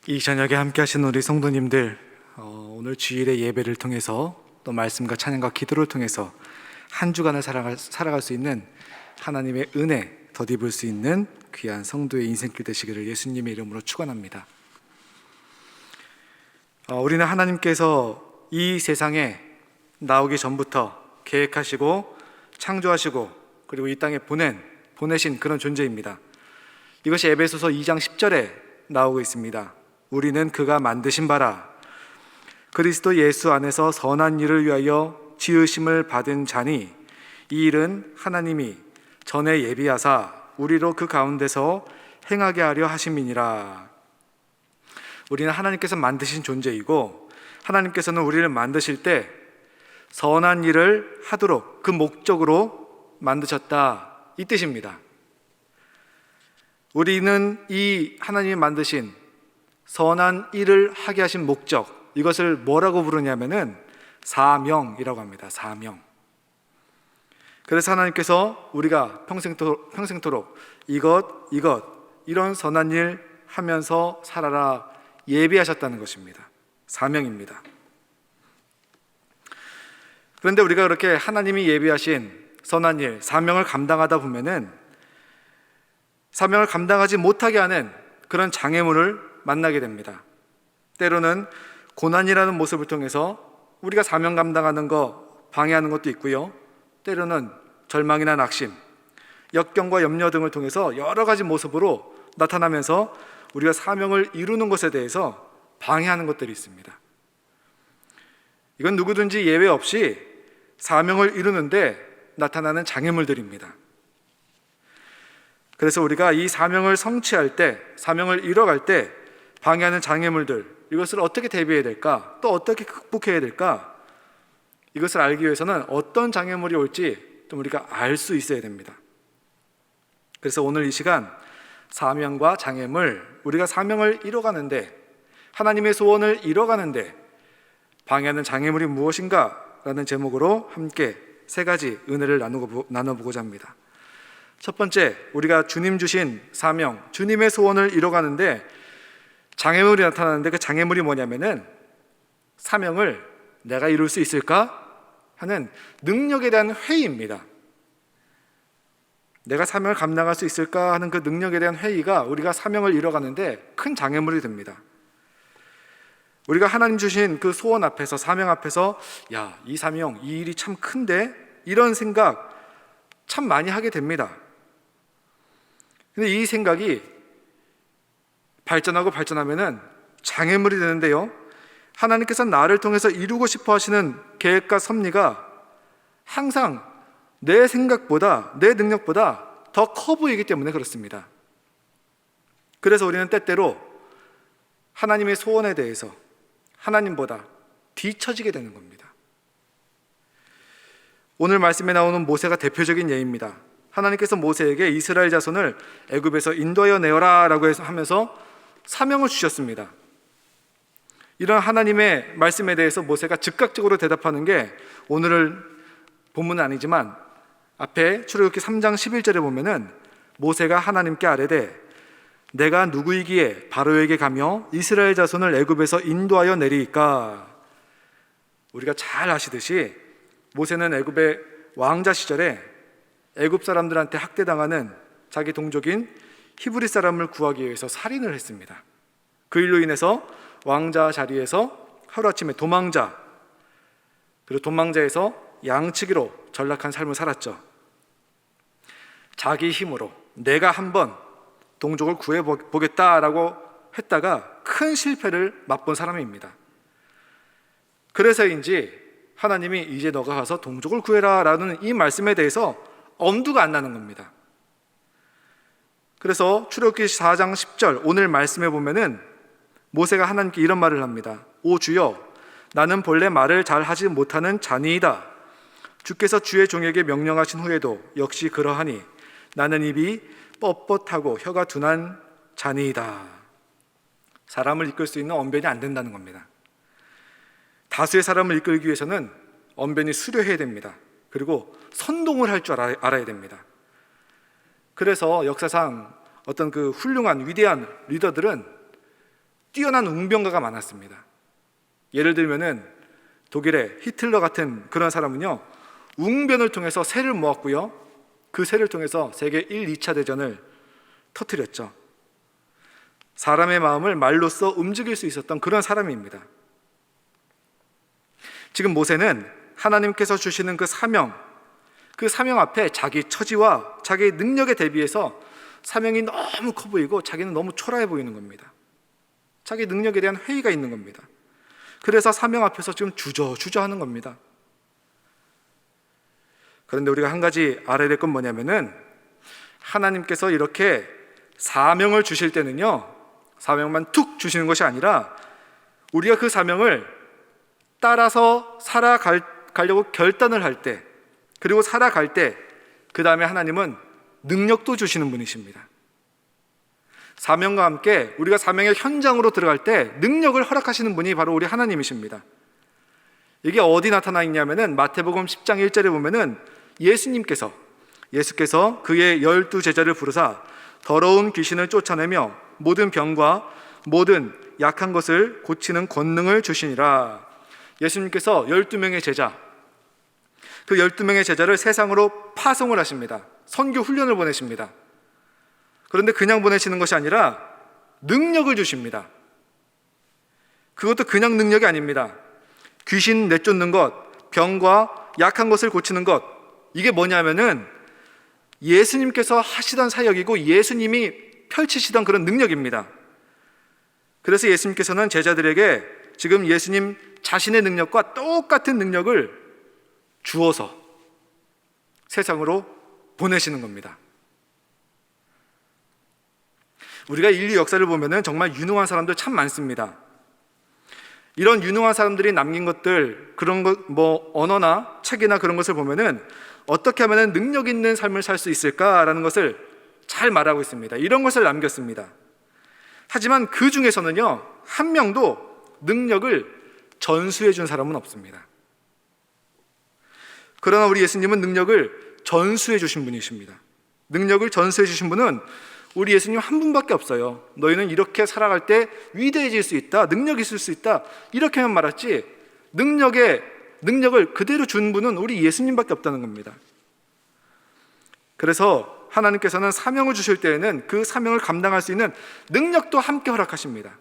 이 저녁에 함께 하신 우리 성도님들, 오늘 주일의 예배를 통해서 또 말씀과 찬양과 기도를 통해서 한 주간을 살아갈 수 있는 하나님의 은혜 덧입을 수 있는 귀한 성도의 인생길 되시기를 예수님의 이름으로 축원합니다. 우리는 하나님께서 이 세상에 나오기 전부터 계획하시고 창조하시고 그리고 이 땅에 보내신 그런 존재입니다. 이것이 에베소서 2장 10절에 나오고 있습니다. 우리는 그가 만드신 바라 그리스도 예수 안에서 선한 일을 위하여 지으심을 받은 자니 이 일은 하나님이 전에 예비하사 우리로 그 가운데서 행하게 하려 하심이니라. 우리는 하나님께서 만드신 존재이고 하나님께서는 우리를 만드실 때 선한 일을 하도록 그 목적으로 만드셨다, 이 뜻입니다. 우리는 이 하나님이 만드신 선한 일을 하게 하신 목적, 이것을 뭐라고 부르냐면은 사명이라고 합니다. 사명. 그래서 하나님께서 우리가 평생토록 이것 이런 선한 일 하면서 살아라 예비하셨다는 것입니다. 사명입니다. 그런데 우리가 그렇게 하나님이 예비하신 선한 일, 사명을 감당하다 보면은 사명을 감당하지 못하게 하는 그런 장애물을 만나게 됩니다. 때로는 고난이라는 모습을 통해서 우리가 사명 감당하는 거 방해하는 것도 있고요. 때로는 절망이나 낙심, 역경과 염려 등을 통해서 여러 가지 모습으로 나타나면서 우리가 사명을 이루는 것에 대해서 방해하는 것들이 있습니다. 이건 누구든지 예외 없이 사명을 이루는데 나타나는 장애물들입니다. 그래서 우리가 이 사명을 성취할 때, 사명을 이뤄갈 때 방해하는 장애물들, 이것을 어떻게 대비해야 될까? 또 어떻게 극복해야 될까? 이것을 알기 위해서는 어떤 장애물이 올지 좀 우리가 알 수 있어야 됩니다. 그래서 오늘 이 시간 사명과 장애물, 우리가 사명을 이뤄가는데, 하나님의 소원을 이뤄가는데 방해하는 장애물이 무엇인가? 라는 제목으로 함께 세 가지 은혜를 나눠보고자 합니다. 첫 번째, 우리가 주님 주신 사명, 주님의 소원을 이뤄가는데 장애물이 나타나는데 그 장애물이 뭐냐면은 사명을 내가 이룰 수 있을까? 하는 능력에 대한 회의입니다. 내가 사명을 감당할 수 있을까 하는 그 능력에 대한 회의가 우리가 사명을 이뤄가는데 큰 장애물이 됩니다. 우리가 하나님 주신 그 소원 앞에서, 사명 앞에서 야, 이 사명, 이 일이 참 큰데? 이런 생각 참 많이 하게 됩니다. 근데 이 생각이 발전하면은 장애물이 되는데요, 하나님께서 나를 통해서 이루고 싶어 하시는 계획과 섭리가 항상 내 생각보다, 내 능력보다 더 커 보이기 때문에 그렇습니다. 그래서 우리는 때때로 하나님의 소원에 대해서 하나님보다 뒤처지게 되는 겁니다. 오늘 말씀에 나오는 모세가 대표적인 예입니다. 하나님께서 모세에게 이스라엘 자손을 애굽에서 인도하여 내어라 라고 하면서 사명을 주셨습니다. 이런 하나님의 말씀에 대해서 모세가 즉각적으로 대답하는 게 오늘 본문은 아니지만 앞에 출애굽기 3장 11절에 보면은 모세가 하나님께 아뢰되 내가 누구이기에 바로에게 가며 이스라엘 자손을 애굽에서 인도하여 내리이까. 우리가 잘 아시듯이 모세는 애굽의 왕자 시절에 애굽 사람들한테 학대당하는 자기 동족인 히브리 사람을 구하기 위해서 살인을 했습니다. 그 일로 인해서 왕자 자리에서 하루아침에 도망자, 그리고 도망자에서 양치기로 전락한 삶을 살았죠. 자기 힘으로 내가 한번 동족을 구해보겠다라고 했다가 큰 실패를 맛본 사람입니다. 그래서인지 하나님이 이제 너가 가서 동족을 구해라 라는 이 말씀에 대해서 엄두가 안 나는 겁니다. 그래서 출애굽기 4장 10절 오늘 말씀에 보면은 모세가 하나님께 이런 말을 합니다. 오 주여, 나는 본래 말을 잘 하지 못하는 자니이다. 주께서 주의 종에게 명령하신 후에도 역시 그러하니 나는 입이 뻣뻣하고 혀가 둔한 자니이다. 사람을 이끌 수 있는 언변이 안 된다는 겁니다. 다수의 사람을 이끌기 위해서는 언변이 수려해야 됩니다. 그리고 선동을 할 줄 알아야 됩니다. 그래서 역사상 어떤 그 훌륭한 위대한 리더들은 뛰어난 웅변가가 많았습니다. 예를 들면은 독일의 히틀러 같은 그런 사람은요, 웅변을 통해서 새를 모았고요, 그 새를 통해서 세계 1, 2차 대전을 터뜨렸죠. 사람의 마음을 말로써 움직일 수 있었던 그런 사람입니다. 지금 모세는 하나님께서 주시는 그 사명 앞에 자기 처지와 자기 능력에 대비해서 사명이 너무 커 보이고 자기는 너무 초라해 보이는 겁니다. 자기 능력에 대한 회의가 있는 겁니다. 그래서 사명 앞에서 지금 주저하는 겁니다. 그런데 우리가 한 가지 알아야 될 건 뭐냐면은, 하나님께서 이렇게 사명을 주실 때는요, 사명만 툭 주시는 것이 아니라 우리가 그 사명을 따라서 살아가려고 결단을 할 때, 그리고 살아갈 때, 그 다음에 하나님은 능력도 주시는 분이십니다. 사명과 함께 우리가 사명의 현장으로 들어갈 때 능력을 허락하시는 분이 바로 우리 하나님이십니다. 이게 어디 나타나 있냐면은 마태복음 10장 1절에 보면은 예수께서 그의 12 제자를 부르사 더러운 귀신을 쫓아내며 모든 병과 모든 약한 것을 고치는 권능을 주시니라. 예수님께서 12명의 제자, 그 12명의 제자를 세상으로 파송을 하십니다. 선교 훈련을 보내십니다. 그런데 그냥 보내시는 것이 아니라 능력을 주십니다. 그것도 그냥 능력이 아닙니다. 귀신 내쫓는 것, 병과 약한 것을 고치는 것, 이게 뭐냐면은 예수님께서 하시던 사역이고 예수님이 펼치시던 그런 능력입니다. 그래서 예수님께서는 제자들에게 지금 예수님 자신의 능력과 똑같은 능력을 주어서 세상으로 보내시는 겁니다. 우리가 인류 역사를 보면은 정말 유능한 사람들 참 많습니다. 이런 유능한 사람들이 남긴 것들, 그런 것, 언어나 책이나 그런 것을 보면은 어떻게 하면 능력 있는 삶을 살 수 있을까라는 것을 잘 말하고 있습니다. 이런 것을 남겼습니다. 하지만 그 중에서는요, 한 명도 능력을 전수해 준 사람은 없습니다. 그러나 우리 예수님은 능력을 전수해 주신 분이십니다. 능력을 전수해 주신 분은 우리 예수님 한 분밖에 없어요. 너희는 이렇게 살아갈 때 위대해질 수 있다, 능력이 있을 수 있다, 이렇게만 말했지 능력을 그대로 준 분은 우리 예수님밖에 없다는 겁니다. 그래서 하나님께서는 사명을 주실 때에는 그 사명을 감당할 수 있는 능력도 함께 허락하십니다.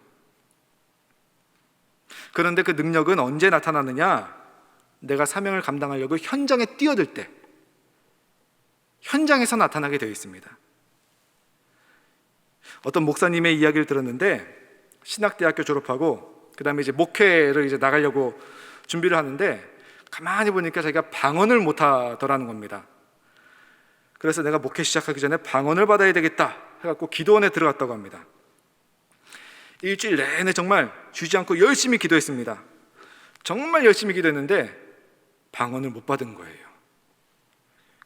그런데 그 능력은 언제 나타나느냐? 내가 사명을 감당하려고 현장에 뛰어들 때, 현장에서 나타나게 되어 있습니다. 어떤 목사님의 이야기를 들었는데, 신학대학교 졸업하고 그 다음에 이제 목회를 이제 나가려고 준비를 하는데 가만히 보니까 자기가 방언을 못 하더라는 겁니다. 그래서 내가 목회 시작하기 전에 방언을 받아야 되겠다 해갖고 기도원에 들어갔다고 합니다. 일주일 내내 정말 쉬지 않고 열심히 기도했습니다. 정말 열심히 기도했는데 방언을 못 받은 거예요.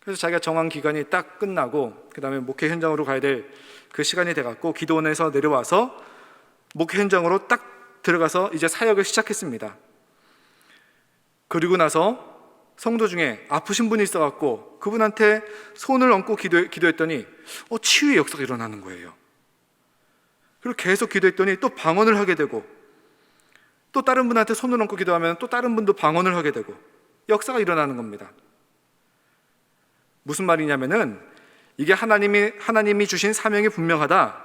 그래서 자기가 정한 기간이 딱 끝나고 그 다음에 목회 현장으로 가야 될 그 시간이 돼갖고 기도원에서 내려와서 목회 현장으로 딱 들어가서 이제 사역을 시작했습니다. 그리고 나서 성도 중에 아프신 분이 있어갖고 그분한테 손을 얹고 기도했더니 치유의 역사가 일어나는 거예요. 그리고 계속 기도했더니 또 방언을 하게 되고, 또 다른 분한테 손을 얹고 기도하면 또 다른 분도 방언을 하게 되고 역사가 일어나는 겁니다. 무슨 말이냐면은 이게 하나님이 주신 사명이 분명하다,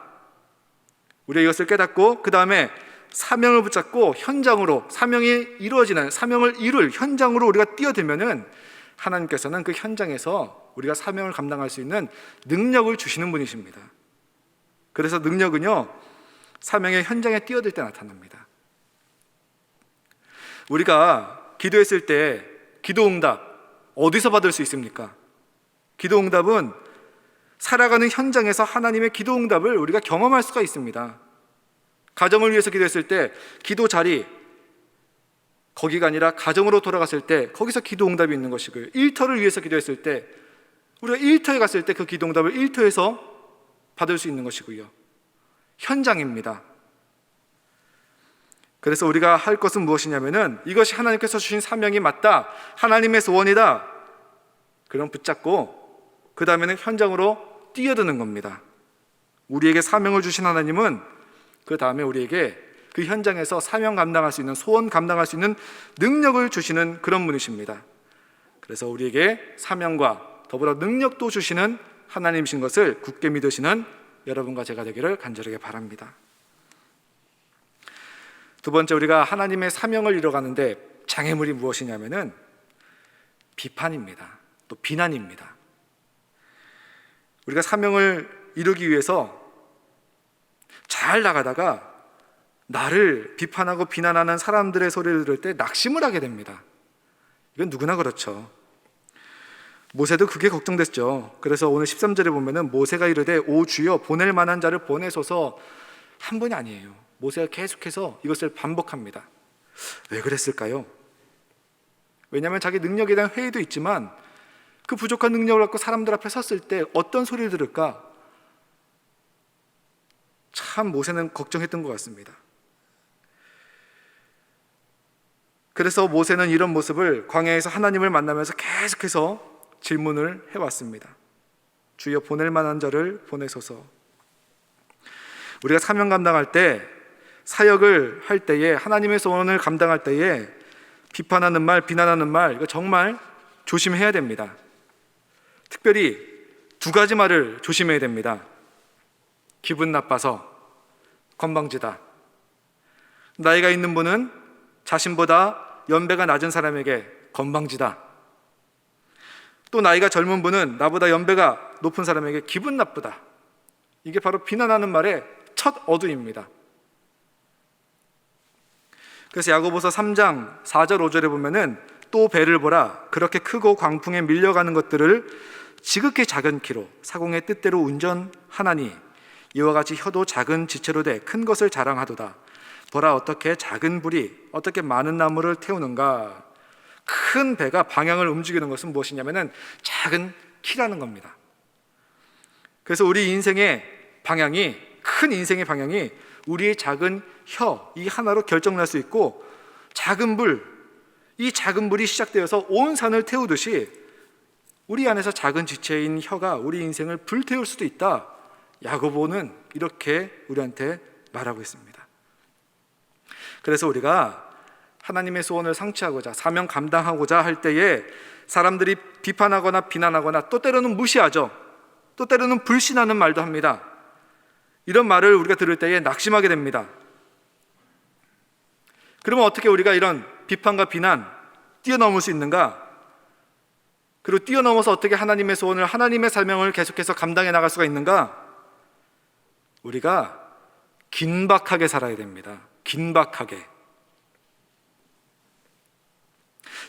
우리가 이것을 깨닫고 그 다음에 사명을 붙잡고 현장으로, 사명이 이루어지는, 사명을 이룰 현장으로 우리가 뛰어들면은 하나님께서는 그 현장에서 우리가 사명을 감당할 수 있는 능력을 주시는 분이십니다. 그래서 능력은요, 사명의 현장에 뛰어들 때 나타납니다. 우리가 기도했을 때 기도응답 어디서 받을 수 있습니까? 기도응답은 살아가는 현장에서 하나님의 기도응답을 우리가 경험할 수가 있습니다. 가정을 위해서 기도했을 때 기도 자리, 거기가 아니라 가정으로 돌아갔을 때 거기서 기도응답이 있는 것이고요. 일터를 위해서 기도했을 때 우리가 일터에 갔을 때 그 기도응답을 일터에서 받을 수 있는 것이고요. 현장입니다. 그래서 우리가 할 것은 무엇이냐면은 이것이 하나님께서 주신 사명이 맞다, 하나님의 소원이다, 그럼 붙잡고 그 다음에는 현장으로 뛰어드는 겁니다. 우리에게 사명을 주신 하나님은 그 다음에 우리에게 그 현장에서 사명 감당할 수 있는, 소원 감당할 수 있는 능력을 주시는 그런 분이십니다. 그래서 우리에게 사명과 더불어 능력도 주시는 하나님이신 것을 굳게 믿으시는 여러분과 제가 되기를 간절하게 바랍니다. 두 번째, 우리가 하나님의 사명을 이뤄가는데 장애물이 무엇이냐면은 비판입니다. 또 비난입니다. 우리가 사명을 이루기 위해서 잘 나가다가 나를 비판하고 비난하는 사람들의 소리를 들을 때 낙심을 하게 됩니다. 이건 누구나 그렇죠. 모세도 그게 걱정됐죠. 그래서 오늘 13절에 보면은 모세가 이르되 오 주여 보낼 만한 자를 보내소서. 한 번이 아니에요. 모세가 계속해서 이것을 반복합니다. 왜 그랬을까요? 왜냐하면 자기 능력에 대한 회의도 있지만 그 부족한 능력을 갖고 사람들 앞에 섰을 때 어떤 소리를 들을까? 참 모세는 걱정했던 것 같습니다. 그래서 모세는 이런 모습을 광야에서 하나님을 만나면서 계속해서 질문을 해왔습니다. 주여 보낼 만한 자를 보내소서. 우리가 사명 감당할 때, 사역을 할 때에, 하나님의 소원을 감당할 때에 비판하는 말, 비난하는 말, 이거 정말 조심해야 됩니다. 특별히 두 가지 말을 조심해야 됩니다. 기분 나빠서, 건방지다. 나이가 있는 분은 자신보다 연배가 낮은 사람에게 건방지다. 또 나이가 젊은 분은 나보다 연배가 높은 사람에게 기분 나쁘다. 이게 바로 비난하는 말의 첫 어두입니다. 그래서 야고보서 3장 4절 5절에 보면은 또 배를 보라 그렇게 크고 광풍에 밀려가는 것들을 지극히 작은 키로 사공의 뜻대로 운전하나니 이와 같이 혀도 작은 지체로 돼 큰 것을 자랑하도다. 보라 어떻게 작은 불이 어떻게 많은 나무를 태우는가. 큰 배가 방향을 움직이는 것은 무엇이냐면은 작은 키라는 겁니다. 그래서 우리 인생의 방향이, 큰 인생의 방향이 우리의 작은 혀 이 하나로 결정날 수 있고, 작은 불, 이 작은 불이 시작되어서 온 산을 태우듯이 우리 안에서 작은 지체인 혀가 우리 인생을 불태울 수도 있다. 야고보는 이렇게 우리한테 말하고 있습니다. 그래서 우리가 하나님의 소원을 성취하고자, 사명 감당하고자 할 때에 사람들이 비판하거나 비난하거나 또 때로는 무시하죠. 또 때로는 불신하는 말도 합니다. 이런 말을 우리가 들을 때에 낙심하게 됩니다. 그러면 어떻게 우리가 이런 비판과 비난 뛰어넘을 수 있는가? 그리고 뛰어넘어서 어떻게 하나님의 소원을, 하나님의 사명을 계속해서 감당해 나갈 수가 있는가? 우리가 긴박하게 살아야 됩니다. 긴박하게.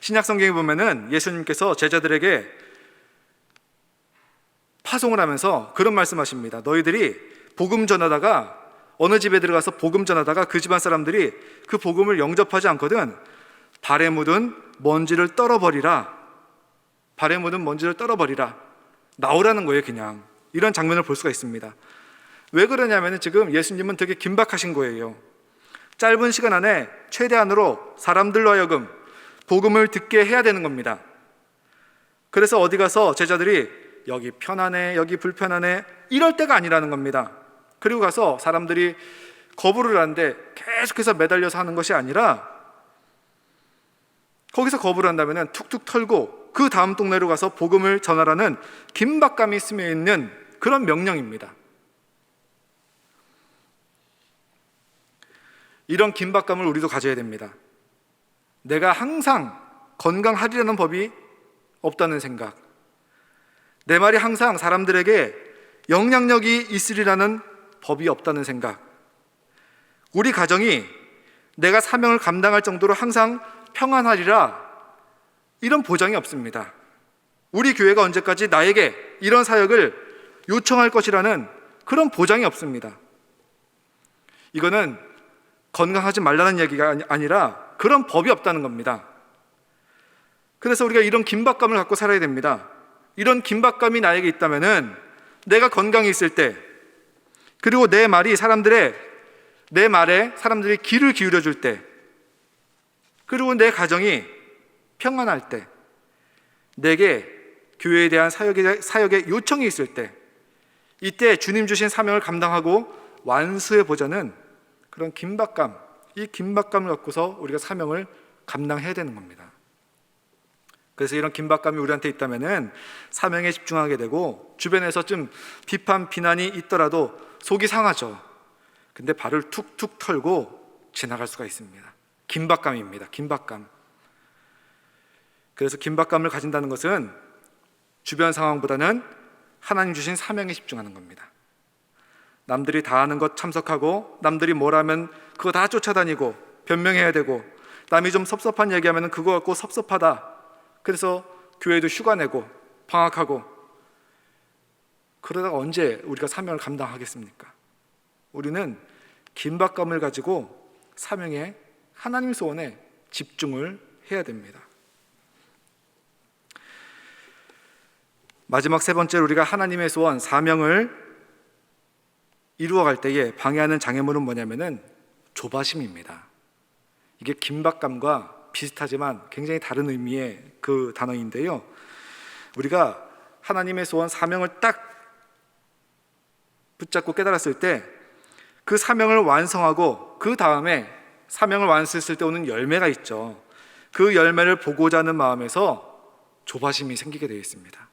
신약 성경에 보면은 예수님께서 제자들에게 파송을 하면서 그런 말씀하십니다. 너희들이 복음 전하다가, 어느 집에 들어가서 복음 전하다가 그 집안 사람들이 그 복음을 영접하지 않거든 발에 묻은 먼지를 떨어버리라. 발에 묻은 먼지를 떨어버리라. 나오라는 거예요. 그냥 이런 장면을 볼 수가 있습니다. 왜 그러냐면 지금 예수님은 되게 긴박하신 거예요. 짧은 시간 안에 최대한으로 사람들로 하여금 복음을 듣게 해야 되는 겁니다. 그래서 어디 가서 제자들이 여기 편하네, 여기 불편하네 이럴 때가 아니라는 겁니다. 그리고 가서 사람들이 거부를 하는데 계속해서 매달려서 하는 것이 아니라, 거기서 거부를 한다면 툭툭 털고 그 다음 동네로 가서 복음을 전하라는 긴박감이 스며 있는 그런 명령입니다. 이런 긴박감을 우리도 가져야 됩니다. 내가 항상 건강하리라는 법이 없다는 생각, 내 말이 항상 사람들에게 영향력이 있으리라는 법이 없다는 생각, 우리 가정이 내가 사명을 감당할 정도로 항상 평안하리라 이런 보장이 없습니다. 우리 교회가 언제까지 나에게 이런 사역을 요청할 것이라는 그런 보장이 없습니다. 이거는 건강하지 말라는 얘기가 아니라 그런 법이 없다는 겁니다. 그래서 우리가 이런 긴박감을 갖고 살아야 됩니다. 이런 긴박감이 나에게 있다면은 내가 건강히 있을 때, 그리고 내 말에 사람들이 귀를 기울여 줄 때, 그리고 내 가정이 평안할 때, 내게 교회에 대한 사역의 요청이 있을 때, 이때 주님 주신 사명을 감당하고 완수해 보자는 그런 긴박감, 이 긴박감을 갖고서 우리가 사명을 감당해야 되는 겁니다. 그래서 이런 긴박감이 우리한테 있다면은 사명에 집중하게 되고, 주변에서 좀 비판, 비난이 있더라도 속이 상하죠. 근데 발을 툭툭 털고 지나갈 수가 있습니다. 긴박감입니다. 긴박감. 그래서 긴박감을 가진다는 것은 주변 상황보다는 하나님 주신 사명에 집중하는 겁니다. 남들이 다 하는 것 참석하고, 남들이 뭘 하면 그거 다 쫓아다니고 변명해야 되고, 남이 좀 섭섭한 얘기하면 그거 갖고 섭섭하다, 그래서 교회도 휴가 내고 방학하고, 그러다가 언제 우리가 사명을 감당하겠습니까? 우리는 긴박감을 가지고 사명에, 하나님 소원에 집중을 해야 됩니다. 마지막 세 번째로, 우리가 하나님의 소원, 사명을 이루어갈 때에 방해하는 장애물은 뭐냐면은 조바심입니다. 이게 긴박감과 비슷하지만 굉장히 다른 의미의 그 단어인데요, 우리가 하나님의 소원, 사명을 딱 붙잡고 깨달았을 때 그 사명을 완성하고, 그 다음에 사명을 완수했을 때 오는 열매가 있죠. 그 열매를 보고자 하는 마음에서 조바심이 생기게 되어 있습니다.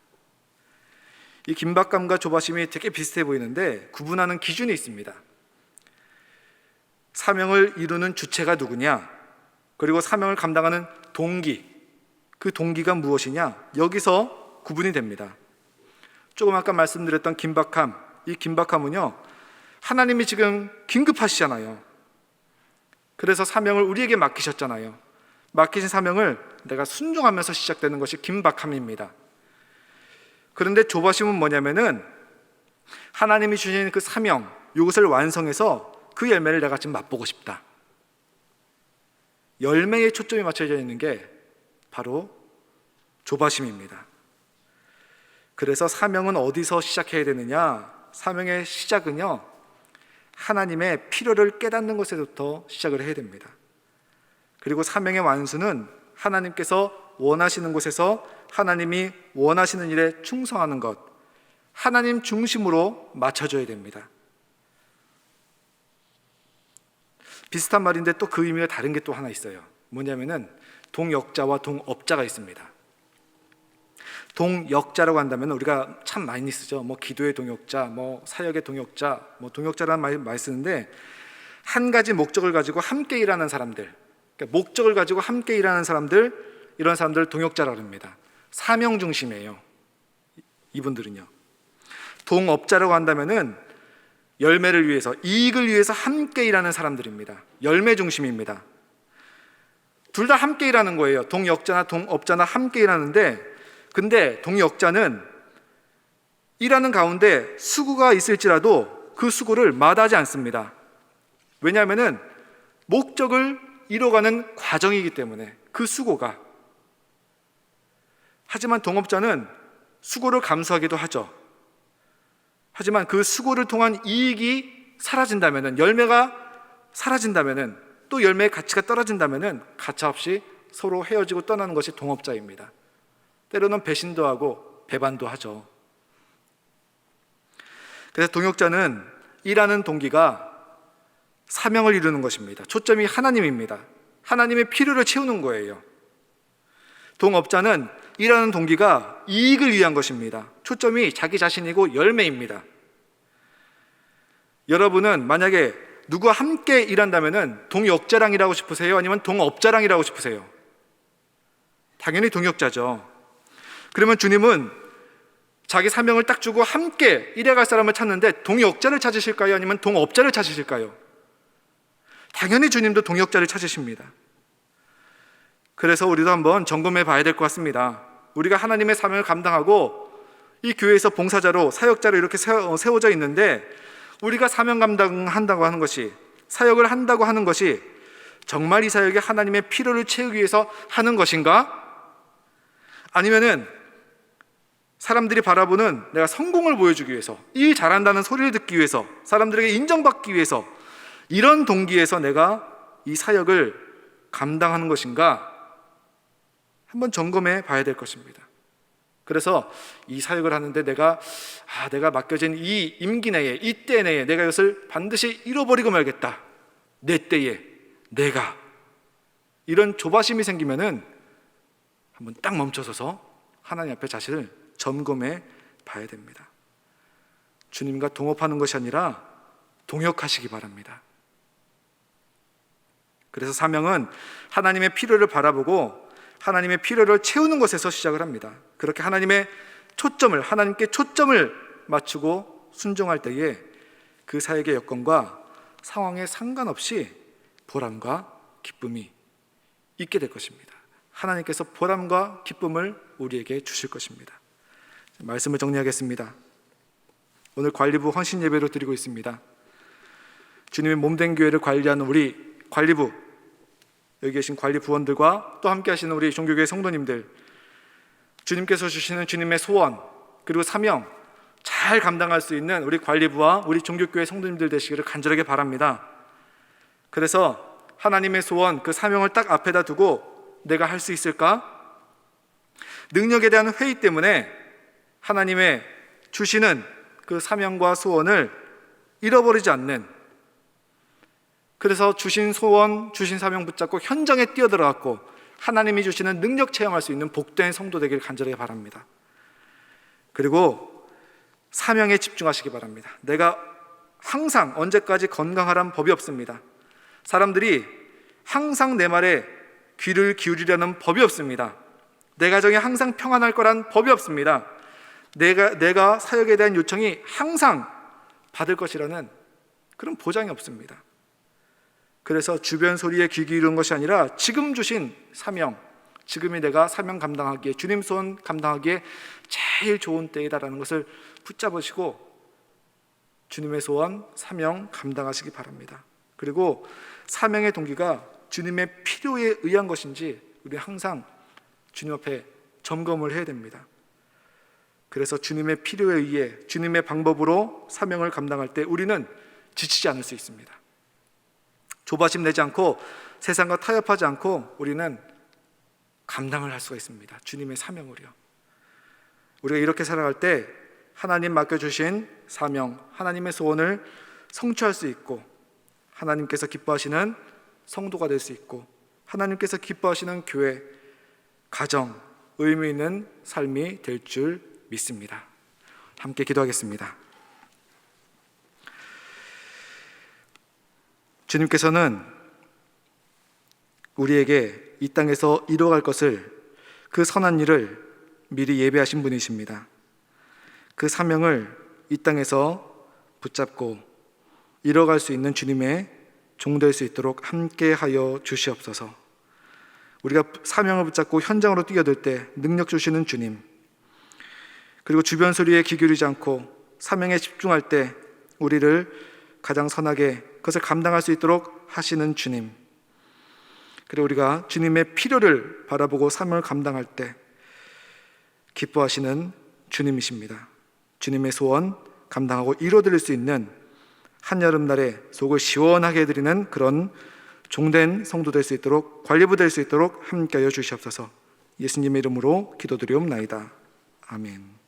이 긴박감과 조바심이 되게 비슷해 보이는데 구분하는 기준이 있습니다. 사명을 이루는 주체가 누구냐, 그리고 사명을 감당하는 동기, 그 동기가 무엇이냐, 여기서 구분이 됩니다. 조금 아까 말씀드렸던 긴박함, 이 긴박함은요, 하나님이 지금 긴급하시잖아요. 그래서 사명을 우리에게 맡기셨잖아요. 맡기신 사명을 내가 순종하면서 시작되는 것이 긴박함입니다. 그런데 조바심은 뭐냐면은 하나님이 주신 그 사명, 이것을 완성해서 그 열매를 내가 지금 맛보고 싶다, 열매에 초점이 맞춰져 있는 게 바로 조바심입니다. 그래서 사명은 어디서 시작해야 되느냐, 사명의 시작은요, 하나님의 필요를 깨닫는 것에서부터 시작을 해야 됩니다. 그리고 사명의 완수는 하나님께서 원하시는 곳에서 하나님이 원하시는 일에 충성하는 것, 하나님 중심으로 맞춰줘야 됩니다. 비슷한 말인데 또 그 의미가 다른 게 또 하나 있어요. 뭐냐면은 동역자와 동업자가 있습니다. 동역자라고 한다면 우리가 참 많이 쓰죠. 뭐 기도의 동역자, 뭐 사역의 동역자, 뭐 동역자라는 말 많이 쓰는데, 한 가지 목적을 가지고 함께 일하는 사람들, 그러니까 목적을 가지고 함께 일하는 사람들, 이런 사람들을 동역자라고 합니다. 사명 중심이에요. 이분들은요. 동업자라고 한다면은 열매를 위해서, 이익을 위해서 함께 일하는 사람들입니다. 열매 중심입니다. 둘 다 함께 일하는 거예요. 동역자나 동업자나 함께 일하는데, 근데 동역자는 일하는 가운데 수고가 있을지라도 그 수고를 마다하지 않습니다. 왜냐하면은 목적을 이뤄가는 과정이기 때문에, 그 수고가. 하지만 동업자는 수고를 감수하기도 하죠. 하지만 그 수고를 통한 이익이 사라진다면은, 열매가 사라진다면은, 또 열매의 가치가 떨어진다면은 가차없이 서로 헤어지고 떠나는 것이 동업자입니다. 때로는 배신도 하고 배반도 하죠. 그래서 동역자는 일하는 동기가 사명을 이루는 것입니다. 초점이 하나님입니다. 하나님의 필요를 채우는 거예요. 동업자는 일하는 동기가 이익을 위한 것입니다. 초점이 자기 자신이고 열매입니다. 여러분은 만약에 누구와 함께 일한다면 동역자랑 일하고 싶으세요? 아니면 동업자랑 일하고 싶으세요? 당연히 동역자죠. 그러면 주님은 자기 사명을 딱 주고 함께 일해갈 사람을 찾는데 동역자를 찾으실까요? 아니면 동업자를 찾으실까요? 당연히 주님도 동역자를 찾으십니다. 그래서 우리도 한번 점검해 봐야 될 것 같습니다. 우리가 하나님의 사명을 감당하고 이 교회에서 봉사자로, 사역자로 이렇게 세워져 있는데, 우리가 사명 감당한다고 하는 것이, 사역을 한다고 하는 것이 정말 이 사역에 하나님의 필요를 채우기 위해서 하는 것인가? 아니면은 사람들이 바라보는 내가 성공을 보여주기 위해서, 일 잘한다는 소리를 듣기 위해서, 사람들에게 인정받기 위해서, 이런 동기에서 내가 이 사역을 감당하는 것인가? 한번 점검해 봐야 될 것입니다. 그래서 이 사역을 하는데 내가 맡겨진 이 임기 내에, 이 때 내에 내가 이것을 반드시 잃어버리고 말겠다, 내 때에, 내가 이런 조바심이 생기면은 한번 딱 멈춰서서 하나님 앞에 자신을 점검해 봐야 됩니다. 주님과 동업하는 것이 아니라 동역하시기 바랍니다. 그래서 사명은 하나님의 필요를 바라보고 하나님의 필요를 채우는 것에서 시작을 합니다. 그렇게 하나님께 초점을 맞추고 순종할 때에 그 사역의 여건과 상황에 상관없이 보람과 기쁨이 있게 될 것입니다. 하나님께서 보람과 기쁨을 우리에게 주실 것입니다. 말씀을 정리하겠습니다. 오늘 관리부 헌신 예배로 드리고 있습니다. 주님의 몸된 교회를 관리하는 우리 관리부, 여기 계신 관리부원들과 또 함께 하시는 우리 종교교회 성도님들, 주님께서 주시는 주님의 소원 그리고 사명 잘 감당할 수 있는 우리 관리부와 우리 종교교회 성도님들 되시기를 간절하게 바랍니다. 그래서 하나님의 소원, 그 사명을 딱 앞에다 두고 내가 할 수 있을까? 능력에 대한 회의 때문에 하나님의 주시는 그 사명과 소원을 잃어버리지 않는, 그래서 주신 소원, 주신 사명 붙잡고 현장에 뛰어들어갔고 하나님이 주시는 능력 체험할 수 있는 복된 성도 되기를 간절하게 바랍니다. 그리고 사명에 집중하시기 바랍니다. 내가 항상 언제까지 건강하란 법이 없습니다. 사람들이 항상 내 말에 귀를 기울이려는 법이 없습니다. 내 가정이 항상 평안할 거란 법이 없습니다. 내가 사역에 대한 요청이 항상 받을 것이라는 그런 보장이 없습니다. 그래서 주변 소리에 귀 기울이는 것이 아니라 지금 주신 사명, 지금이 내가 사명 감당하기에, 주님 소원 감당하기에 제일 좋은 때이다라는 것을 붙잡으시고 주님의 소원, 사명 감당하시기 바랍니다. 그리고 사명의 동기가 주님의 필요에 의한 것인지 우리 항상 주님 앞에 점검을 해야 됩니다. 그래서 주님의 필요에 의해 주님의 방법으로 사명을 감당할 때 우리는 지치지 않을 수 있습니다. 조바심 내지 않고 세상과 타협하지 않고 우리는 감당을 할 수가 있습니다. 주님의 사명을요. 우리가 이렇게 살아갈 때 하나님 맡겨주신 사명, 하나님의 소원을 성취할 수 있고 하나님께서 기뻐하시는 성도가 될 수 있고 하나님께서 기뻐하시는 교회, 가정, 의미 있는 삶이 될 줄 믿습니다. 함께 기도하겠습니다. 주님께서는 우리에게 이 땅에서 이루어갈 것을, 그 선한 일을 미리 예배하신 분이십니다. 그 사명을 이 땅에서 붙잡고 이뤄갈 수 있는 주님의 종 될 수 있도록 함께하여 주시옵소서. 우리가 사명을 붙잡고 현장으로 뛰어들 때 능력 주시는 주님, 그리고 주변 소리에 귀 기울이지 않고 사명에 집중할 때 우리를 가장 선하게 그것을 감당할 수 있도록 하시는 주님, 그리고 우리가 주님의 필요를 바라보고 사명을 감당할 때 기뻐하시는 주님이십니다. 주님의 소원 감당하고 이루어드릴 수 있는 한여름날에 속을 시원하게 해드리는 그런 종된 성도 될 수 있도록, 관리부 될 수 있도록 함께하여 주시옵소서. 예수님의 이름으로 기도드리옵나이다. 아멘.